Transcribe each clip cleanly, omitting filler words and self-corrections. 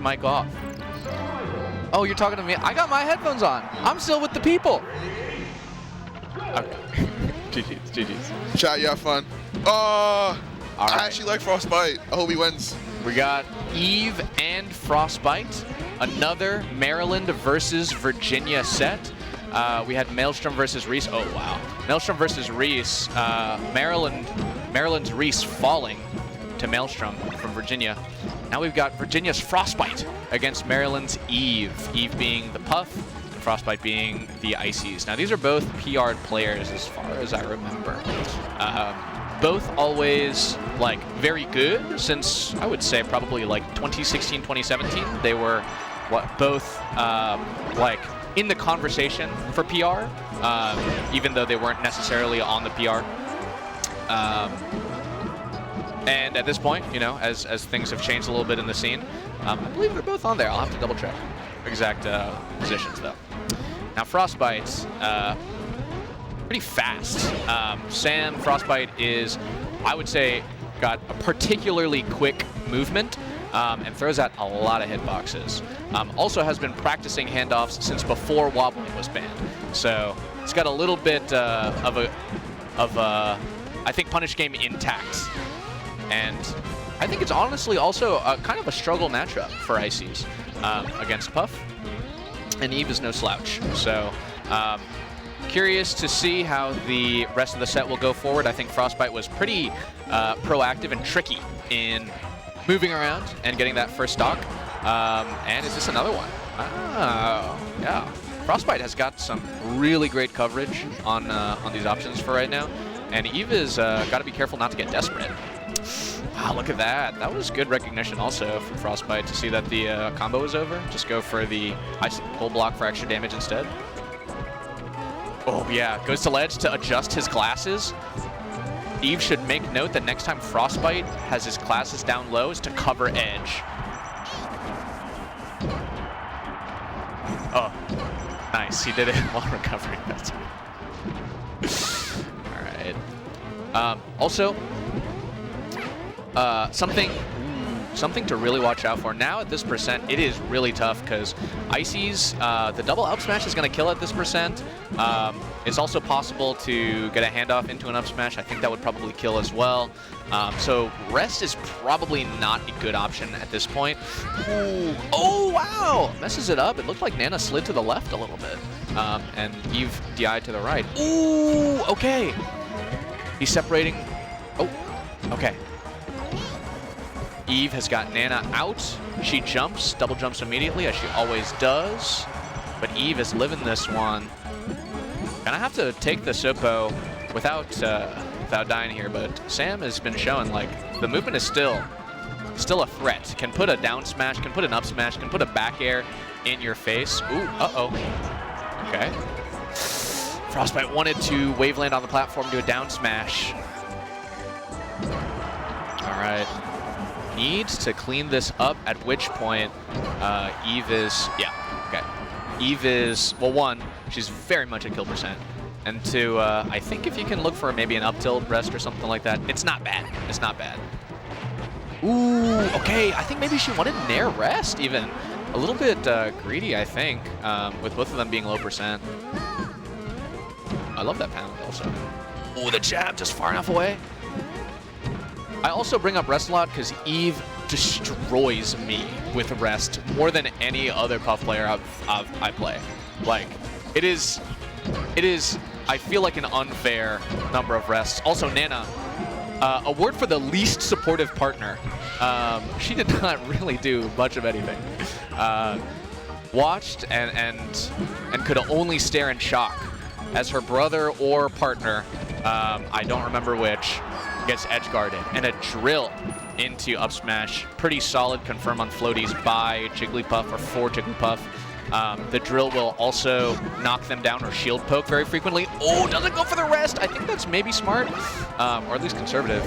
mic off. Oh, you're talking to me? I got my headphones on. I'm still with the people. Okay. GG's, GG's. Chat, you have fun. I actually like Frostbyte. I hope he wins. We got Eve and Frostbyte. Another Maryland versus Virginia set. We had Maelstrom versus Reese. Oh, wow. Maelstrom versus Reese. Maryland's Reese falling to Maelstrom from Virginia. Now we've got Virginia's Frostbyte against Maryland's Eve. Eve being the Puff, and Frostbyte being the Ices. Now these are both PR'd players as far as I remember. Both always like very good since I would say probably like 2016, 2017. They were both like in the conversation for PR, even though they weren't necessarily on the PR. And at this point, you know, as things have changed a little bit in the scene, I believe they're both on there. I'll have to double check exact positions though. Now Frostbyte's pretty fast. Sam Frostbyte is, I would say, got a particularly quick movement and throws out a lot of hitboxes. Also has been practicing handoffs since before wobbling was banned. So it's got a little bit of a, I think, punish game intact. And I think it's honestly also kind of a struggle matchup for Ices against Puff. And Eve is no slouch. So curious to see how the rest of the set will go forward. I think Frostbyte was pretty proactive and tricky in moving around and getting that first stock. And is this another one? Oh, yeah. Frostbyte has got some really great coverage on these options for right now. And Eve has got to be careful not to get desperate. Wow, look at that. That was good recognition also from Frostbyte to see that the combo was over. Just go for the icicle block for extra damage instead. Oh yeah, goes to ledge to adjust his glasses. Eve should make note that next time Frostbyte has his glasses down low is to cover edge. Oh, nice. He did it while recovering. That's all right. Also, something to really watch out for. Now at this percent, it is really tough because Ices, the double up smash is going to kill at this percent. It's also possible to get a handoff into an up smash. I think that would probably kill as well. So rest is probably not a good option at this point. Ooh. Oh, wow! Messes it up. It looked like Nana slid to the left a little bit. And Eve DI to the right. Ooh, okay. He's separating. Oh, okay. Eve has got Nana out. She jumps, double jumps immediately, as she always does. But Eve is living this one. Gonna have to take the Sopo without dying here, but Sam has been showing, like, the movement is still a threat. Can put a down smash, can put an up smash, can put a back air in your face. Ooh, uh-oh. Okay. Frostbyte wanted to wave land on the platform, do a down smash. All right. Needs to clean this up, at which point Eve is, yeah, okay. Eve is, well, one, she's very much at kill percent. And two, I think if you can look for maybe an up tilt rest or something like that, it's not bad. It's not bad. Ooh, okay. I think maybe she wanted Nair rest even. A little bit greedy, I think, with both of them being low percent. I love that pound also. Ooh, the jab just far enough away. I also bring up rest a lot because Eve destroys me with rest more than any other Puff player I play. Like, it is, I feel like an unfair number of rests. Also, Nana, award for the least supportive partner. She did not really do much of anything. Watched and could only stare in shock as her brother or partner, I don't remember which, gets edge guarded, and a drill into up smash. Pretty solid confirm on floaties by Jigglypuff or for Jigglypuff. The drill will also knock them down or shield poke very frequently. Oh, doesn't go for the rest. I think that's maybe smart, or at least conservative.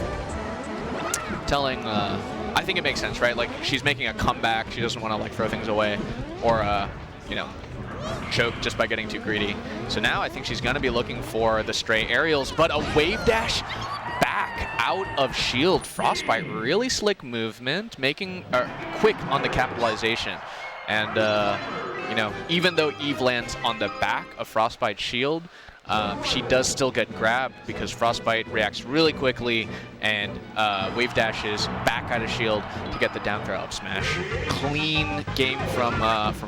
Telling, I think it makes sense, right? Like, she's making a comeback. She doesn't want to, like, throw things away or, you know, choke just by getting too greedy. So now I think she's going to be looking for the stray aerials, but a wave dash back out of shield. Frostbyte, really slick movement, making quick on the capitalization. And, you know, even though Eve lands on the back of Frostbyte's shield, she does still get grabbed because Frostbyte reacts really quickly and wave dashes back out of shield to get the down throw up smash. Clean game from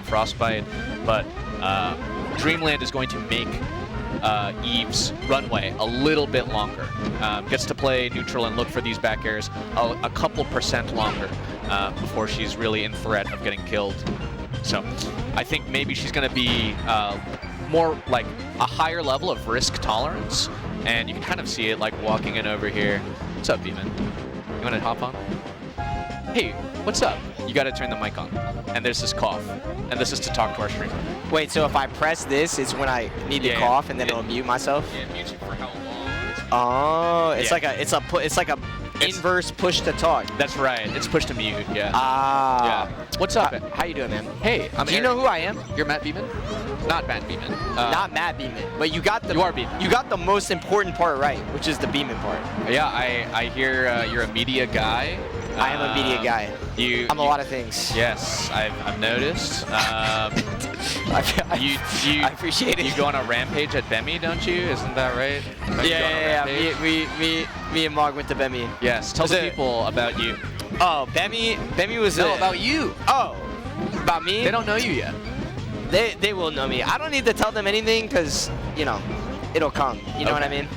Frostbyte, but Dreamland is going to make Eve's runway a little bit longer. Gets to play neutral and look for these back airs a couple % longer before she's really in threat of getting killed. So I think maybe she's going to be more like a higher level of risk tolerance, and you can kind of see it like walking in over here. What's up, Beeman? You want to hop on? Hey, what's up? You got to turn the mic on. And there's this cough, and this is to talk to our streamer. Wait, so if I press this, it's when I need to cough, and then it'll mute myself? Yeah, it mutes you for how long? Oh, it's like a inverse push to talk. That's right. It's push to mute. Yeah. Ah. Yeah. What's up? How you doing, man? Hey, I'm. Do you know who I am? You're Matt Beeman. Not Matt Beeman. Not Matt Beeman, but you got the. You are Beeman. You got the most important part right, which is the Beeman part. Yeah, I hear you're a media guy. I am a media guy. I'm a lot of things. Yes, I've noticed. I appreciate it. You go on a rampage at Bemi, don't you? Isn't that right? Yeah. Me and Mog went to Bemi. Yes. Tell the people about you. Oh, Bemi was about you. Oh, about me? They don't know you yet. They will know me. I don't need to tell them anything because, you know, it'll come. You know what I mean?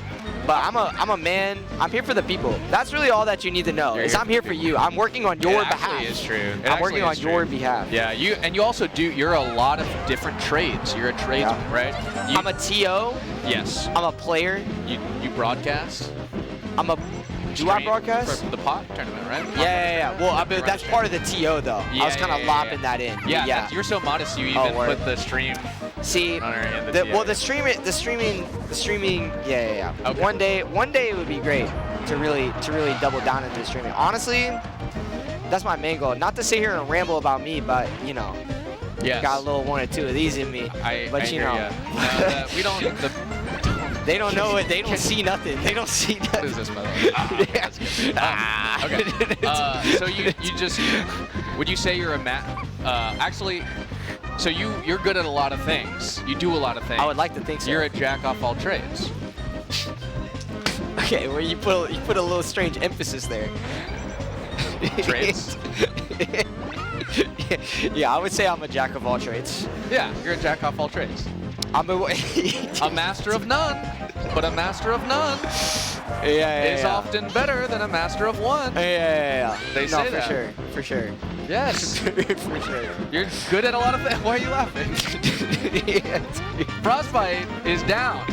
But I'm a man. I'm here for the people. That's really all that you need to know. I'm here for you. I'm working on your behalf. It is true. I'm working on your behalf. Yeah, you also do. You're a lot of different trades. You're a tradesman, right? I'm a TO. Yes. I'm a player. You broadcast. Do I broadcast? For the pot tournament, right? Yeah. Well, that's part of the TO though. I was kind of lopping that in. Yeah. You're so modest. You even put the stream. See, the streaming. Yeah. Okay. One day it would be great to really double down into the streaming. Honestly, that's my main goal. Not to sit here and ramble about me, but you know, got a little one or two of these in me. But you know, we don't. They don't know it. They don't see nothing. They don't see nothing. What is this, by the way? Okay. So you just would you say you're a actually? So you're good at a lot of things. You do a lot of things. I would like to think so. You're a jack off all trades. Okay, well you put a little strange emphasis there. Trades? Yeah, I would say I'm a jack of all trades. Yeah, you're a jack off all trades. I'm a master of none, but a master of none is often better than a master of one. Yeah. They say that. For sure. Yes. For sure. You're good at a lot of things. Why are you laughing? Frostbyte is down.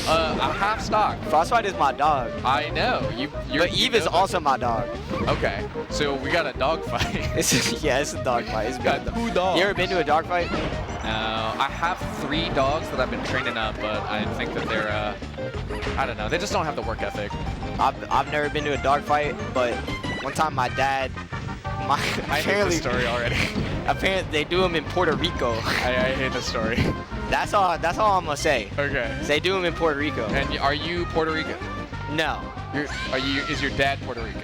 A half stock. Frostbyte is my dog. I know. But Eve is also my dog. Okay. So we got a dog fight. Yeah, it's a dog fight. It's got 2 dogs. You ever been to a dog fight? No. I have 3 dogs that I've been training up, but I think that they're, I don't know. They just don't have the work ethic. I've never been to a dog fight, but one time my dad... I hate the story already. Apparently, they do them in Puerto Rico. I hate the story. That's all I'm gonna say. Okay. They do them in Puerto Rico. And are you Puerto Rican? No. Is your dad Puerto Rican?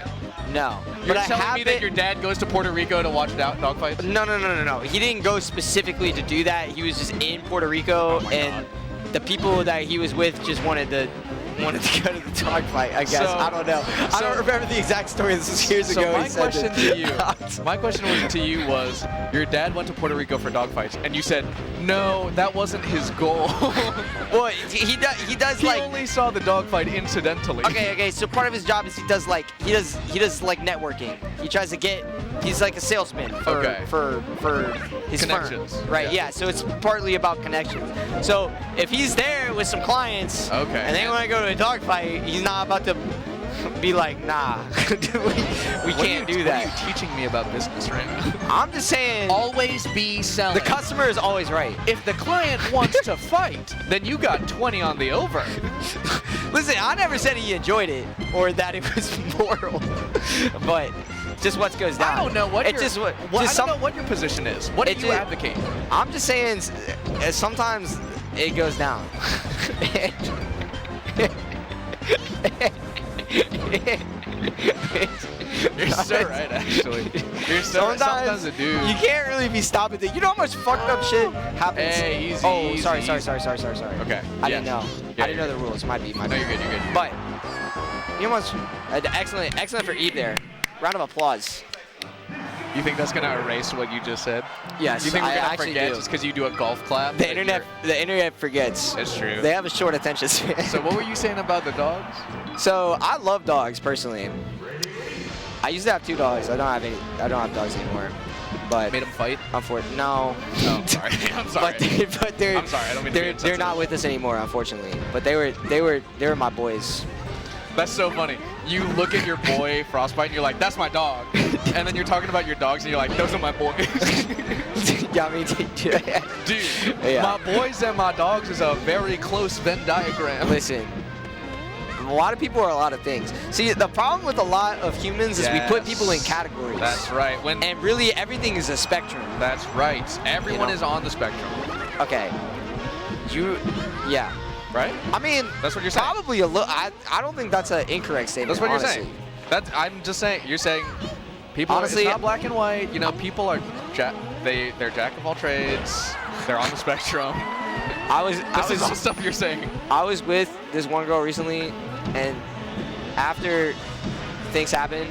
No. You're telling me that your dad goes to Puerto Rico to watch dog fights? No. He didn't go specifically to do that. He was just in Puerto Rico, and the people that he was with just wanted to go to the dog fight, I guess. I don't know. I don't remember the exact story. This was years ago. My question to you was, your dad went to Puerto Rico for dog fights, and you said, no, that wasn't his goal. Well, he does he only saw the dog fight incidentally. Okay. So part of his job is he does networking. He tries to get. He's like a salesman for his connections. Firm, right? Yeah. So it's partly about connections. So if he's there with some clients, and they want to go to a dog fight, he's not about to be like, nah, we can't do that. What are you teaching me about business right now? I'm just saying. Always be selling. The customer is always right. If the client wants to fight, then you got 20 on the over. Listen, I never said he enjoyed it or that it was moral, but just what goes down. I don't know what I don't know what your position is. What do you advocate? I'm just saying, sometimes it goes down. You're so right, actually. You're so sometimes a dude. You can't really be stopping things. You know how much fucked up shit happens? Hey, easy. Oh, easy, sorry. easy. Okay. I didn't know. Yeah, I didn't know the rules. Might be. No, you're good. You're good. But you know what's excellent for Eve there. Round of applause. You think that's gonna erase what you just said? Yes. You think we're gonna actually forget do. just because you do a golf clap? The internet forgets. It's true. They have a short attention span. So what were you saying about the dogs? So I love dogs personally. I used to have 2 dogs. I don't have dogs anymore. But Made them fight? unfortunately, no. Oh, sorry. I'm sorry. But they're I'm sorry. I don't mean to be they're not with us anymore, unfortunately. But they were my boys. That's so funny. You look at your boy Frostbyte and you're like, that's my dog. And then you're talking about your dogs and you're like, those are my boys. Yeah, I mean, dude, yeah. My boys and my dogs is a very close Venn diagram. Listen, a lot of people are a lot of things. See, the problem with a lot of humans is we put people in categories. That's right. And really, everything is a spectrum. That's right. Everyone is on the spectrum. Okay. Yeah. Right? I mean, that's what you're saying. Probably a little. I don't think that's an incorrect statement. That's what honestly. you're saying. I'm just saying. You're saying people. Honestly, it's not black and white. You know, people are they're jack of all trades. They're on the spectrum. This is all stuff you're saying. I was with this one girl recently, and after things happened,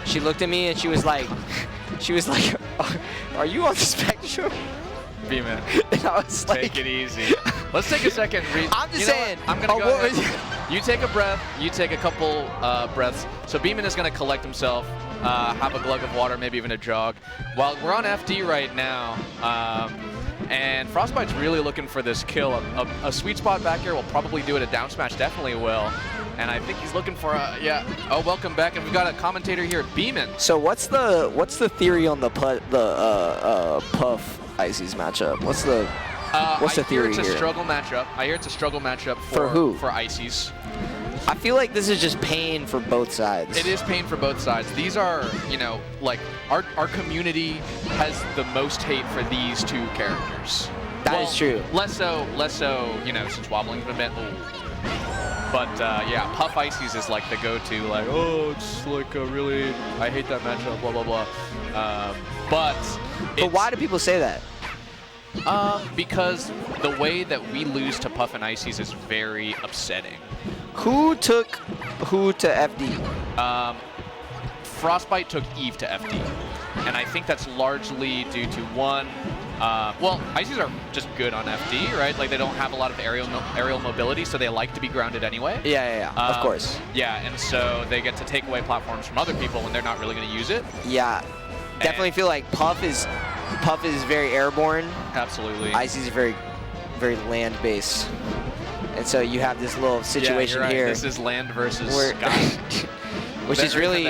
she looked at me and she was like, "Are you on the spectrum?" B-man. And I was like, take it easy. Let's take a second. I'm just saying. I'm going to go ahead. You take a breath. You take a couple breaths. So Beeman is going to collect himself, have a glug of water, maybe even a jog. While we're on FD right now, and Frostbyte's really looking for this kill. A sweet spot back here will probably do it. A down smash definitely will. And I think he's looking for a, Oh, welcome back. And we've got a commentator here, Beeman. So what's the theory on the Puff Ices matchup? What's the theory here? It's a struggle matchup. I hear it's a struggle matchup for who? For Ices. I feel like this is just pain for both sides. It is pain for both sides. These are, like our community has the most hate for these 2 characters. That is true. Less so, since Wobbling's been banned. But yeah, Puff Ices is like the go-to, like, oh, it's like a really, I hate that matchup, blah, blah, blah. But why do people say that? Because the way that we lose to Puff and Ices is very upsetting. Who took who to FD? Frostbyte took Eve to FD. And I think that's largely due to one, well, Ices are just good on FD, right? Like they don't have a lot of aerial mobility, so they like to be grounded anyway. Yeah, of course. Yeah, and so they get to take away platforms from other people when they're not really going to use it. Yeah, definitely feel like Puff is very airborne. Absolutely. Ices is very, very land-based. And so you have this little situation right. here. This is land versus sky. Which is really,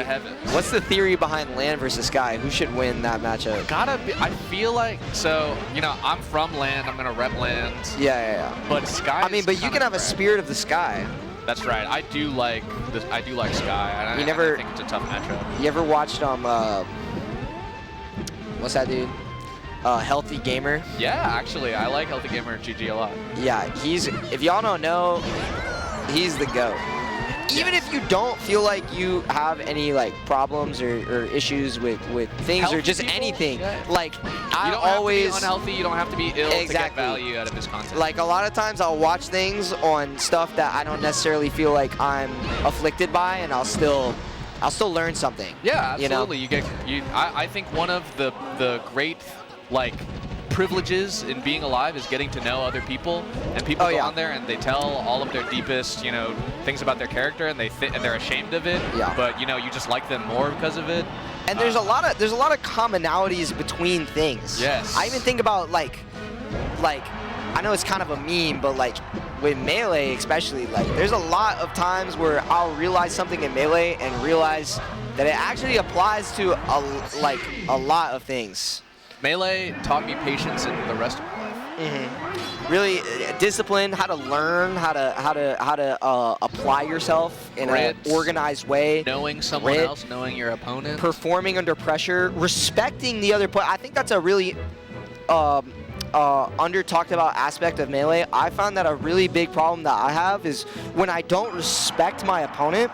what's the theory behind land versus sky? Who should win that matchup? Gotta be, I feel like, so, I'm from land, I'm gonna rep land. Yeah. But sky I mean, but you can have a spirit of the sky. That's right. I do like sky. And I think it's a tough matchup. You ever watched, what's that dude? Healthy Gamer? Yeah, actually, I like Healthy Gamer GG a lot. Yeah, if y'all don't know, he's the GOAT. Even if you don't feel like you have any problems or issues with things healthy or just people, anything, like I always have to be unhealthy, you don't have to be ill to get value out of this content. Like a lot of times I'll watch things on stuff that I don't necessarily feel like I'm afflicted by, and I'll still learn something. Yeah, absolutely. I think one of the great privileges in being alive is getting to know other people, and people go on there and they tell all of their deepest, things about their character, and they're ashamed of it. Yeah. But you just like them more because of it. And there's a lot of commonalities between things. Yes. I even think about like I know it's kind of a meme, but with Melee especially, there's a lot of times where I'll realize something in Melee and realize that it actually applies to a lot of things. Melee taught me patience in the rest of my life. Mm-hmm. Really, discipline, how to learn, how to apply yourself in an organized way. Knowing someone else, knowing your opponent. Performing under pressure, respecting the other player. I think that's a really under talked about aspect of Melee. I found that a really big problem that I have is when I don't respect my opponent,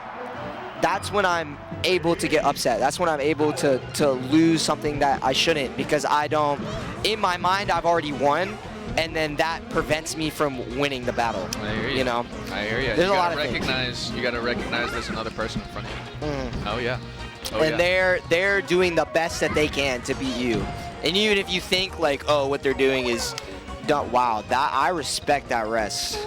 that's when I'm able to get upset. That's when I'm able to lose something that I shouldn't, because I don't, in my mind, I've already won, and then that prevents me from winning the battle. I hear you. You know? I hear you. There's a lot of things. You gotta recognize there's another person in front of you. Oh yeah. Oh, and they're doing the best that they can to beat you. And even if you think like, oh, what they're doing is done, wow, I respect that rest.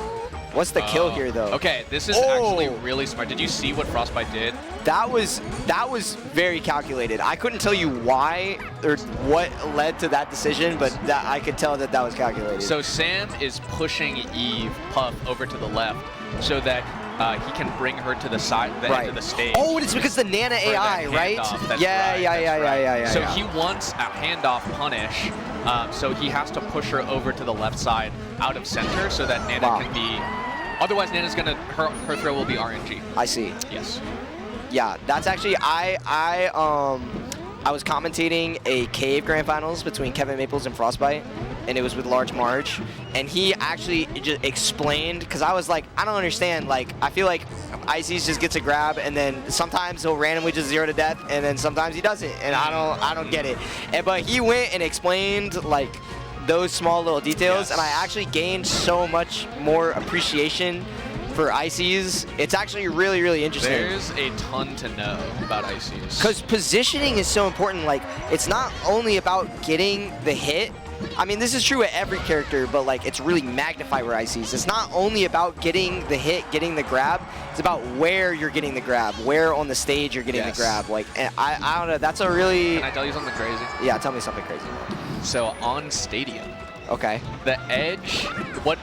What's the kill here, though? Okay, this is actually really smart. Did you see what Frostbyte did? That was very calculated. I couldn't tell you why or what led to that decision, but I could tell that was calculated. So Sam is pushing Puff over to the left so that he can bring her to the side, end of the stage. Oh, it's because the Nana AI, right? Yeah. So he wants a handoff punish, so he has to push her over to the left side out of center so that Nana can be. Otherwise, Nana's gonna her throw will be RNG. I see. Yes. Yeah, that's actually I was commentating a cave grand finals between Kevin Maples and Frostbyte, and it was with Large Marge, and he actually just explained, because I was like, I don't understand, like, I feel like Ices just gets a grab, and then sometimes he'll randomly just 0 to death, and then sometimes he doesn't, and I don't get it. But he went and explained like those small little details, and I actually gained so much more appreciation for Ices. It's actually really, really interesting. There's a ton to know about Ices. Because positioning is so important. Like, it's not only about getting the hit. I mean, this is true at every character, but like, it's really magnified with Ices. It's not only about getting the hit, getting the grab. It's about where you're getting the grab, where on the stage you're getting the grab. Like, and I don't know. That's a really. Can I tell you something crazy? Yeah, tell me something crazy. So on Stadium, okay, the edge, what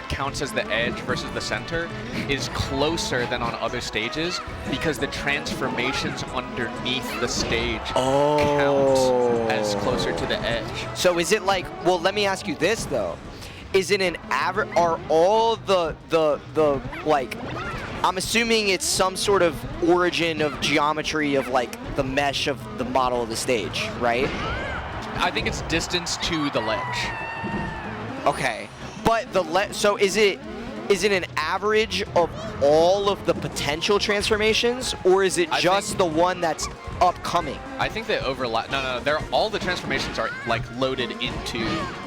counts as the edge versus the center is closer than on other stages because the transformations underneath the stage count as closer to the edge. So is it like, well, let me ask you this though. Is it an average, are all the like, I'm assuming it's some sort of origin of geometry of like the mesh of the model of the stage, right? I think it's distance to the ledge. Okay, but so is it an average of all of the potential transformations, or is it just the one that's upcoming? I think they overlap. No. all the transformations are like loaded into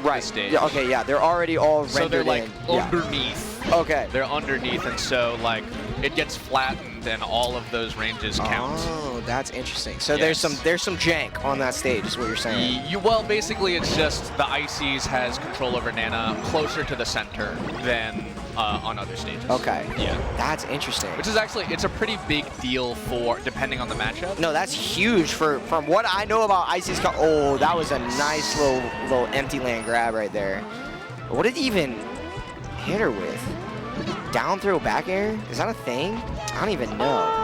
the stage. Yeah, okay, yeah, they're already all rendered in. So they're like underneath. Yeah. Okay. They're underneath, and so like it gets flattened, and all of those ranges count. Oh, that's interesting. So there's some jank on that stage, is what you're saying. Well, basically, it's just the Ices has control over Nana closer to the center than on other stages. Okay. Yeah. That's interesting. Which is actually, it's a pretty big deal for, depending on the matchup. No, that's huge from what I know about Ices. Oh, that was a nice little empty land grab right there. What did he even hit her with? Down throw back air? Is that a thing? I don't even know.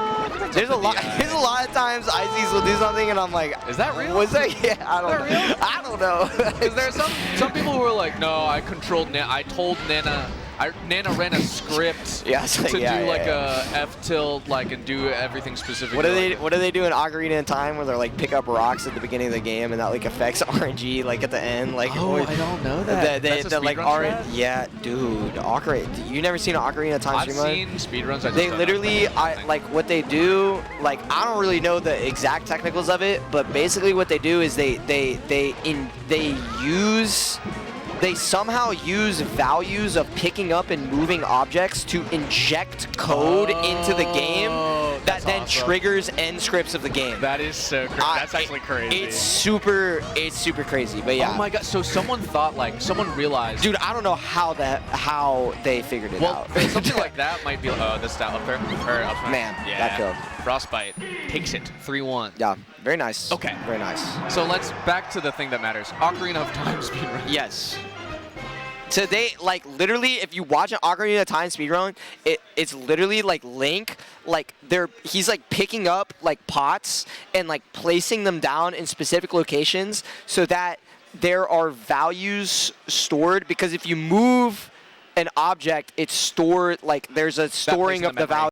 There's a lot of times Ices will do something and I'm like, is that real? Was that? Yeah, I don't know. Because there's some people who are like, no, I controlled Nana. I told Nana. Nana ran a script to do like a F tilt, like, and do everything specifically. What do they do in Ocarina of Time where they're like pick up rocks at the beginning of the game and that like affects RNG like at the end? Like, I don't know that. That's like RNG. Yeah, dude, Ocarina. You never seen an Ocarina of Time speedrun? I've seen speedruns. They literally, like what they do. Like, I don't really know the exact technicals of it, but basically what they do is they somehow use values of picking up and moving objects to inject code into the game that then triggers end scripts of the game. That is so crazy. That's actually crazy. It's super crazy, but yeah. Oh my god, so someone realized. Dude, I don't know how they figured it out. Something like that might be, this down up there, or up there. Man, yeah. that killed. Frostbyte takes it, 3-1. Yeah, very nice. Okay. Very nice. So let's back to the thing that matters. Ocarina of Time speedrun. Yes. Today, like, literally, if you watch an Ocarina of Time speedrun, it's literally like Link, like he's like picking up like pots and like placing them down in specific locations so that there are values stored, because if you move an object, it's stored, like there's a storing of the value.